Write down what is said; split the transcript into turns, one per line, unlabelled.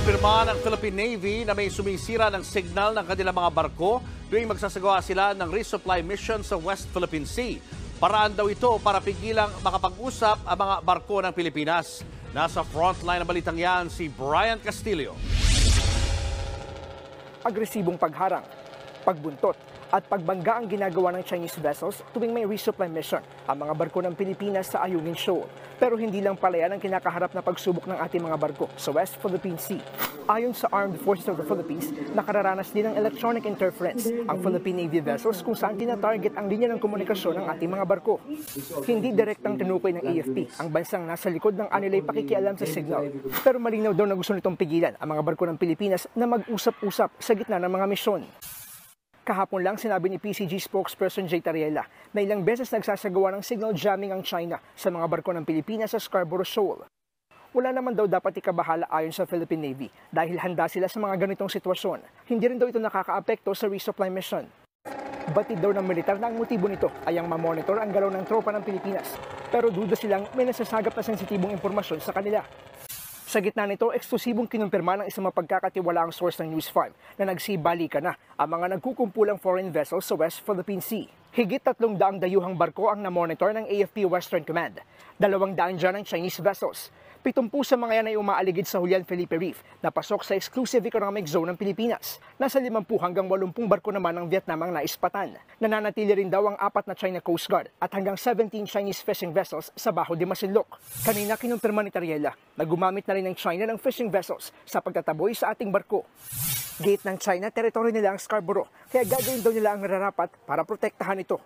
Kinumpirma ng Philippine Navy na may sumisira ng signal ng kanilang mga barko tuwing magsasagawa sila ng resupply mission sa West Philippine Sea. Paraan daw ito para pigilang makapag-usap ang mga barko ng Pilipinas. Nasa frontline ng balitang yan si Brian Castillo.
Agresibong pagharang, pagbuntot at pagbangga ang ginagawa ng Chinese vessels tuwing may resupply mission ang mga barko ng Pilipinas sa Ayungin Shoal. Pero hindi lang pala yan ang kinakaharap na pagsubok ng ating mga barko sa West Philippine Sea. Ayon sa Armed Forces of the Philippines, nakararanas din ng electronic interference ang Philippine Navy vessels kung saan tinatarget ang linya ng komunikasyon ng ating mga barko. Hindi direktang tinukoy ng AFP ang bansang nasa likod ng anilay pakikialam sa signal. Pero malinaw daw na gusto nitong pigilan ang mga barko ng Pilipinas na mag-usap-usap sa gitna ng mga misyon. Kahapon lang sinabi ni PCG spokesperson Jay Tariela na ilang beses nagsasagawa ng signal jamming ang China sa mga barko ng Pilipinas sa Scarborough Shoal. Wala naman daw dapat ikabahala ayon sa Philippine Navy dahil handa sila sa mga ganitong sitwasyon. Hindi rin daw ito nakakaapekto sa resupply mission. Batid daw ng militar na ang motibo nito ay ang mamonitor ang galaw ng tropa ng Pilipinas. Pero duda silang may nasasagap na sensitibong impormasyon sa kanila. Sa gitna nito, eksklusibong kinumpirma ng isang mapagkakatiwalaang source ng News 5 na nagsibalikan na ang mga nagkukumpulang foreign vessels sa West Philippine Sea. Higit 300 dayuhang barko ang namonitor ng AFP Western Command. 200 dyan ang Chinese vessels. 70 sa mga yan ay umaaligid sa Julian Felipe Reef na pasok sa exclusive economic zone ng Pilipinas. Nasa 50 hanggang 80 barko naman ng Vietnam ang naispatan. Nananatili rin daw ang 4 na China Coast Guard at hanggang 17 Chinese fishing vessels sa Bajo de Masinloc. Kanina kinumpirma ni Tariela na gumamit na rin ng China ng fishing vessels sa pagtataboy sa ating barko. Gate ng China, teritoryo nila ang Scarborough, kaya gagawin daw nila ang nararapat para protektahan ito.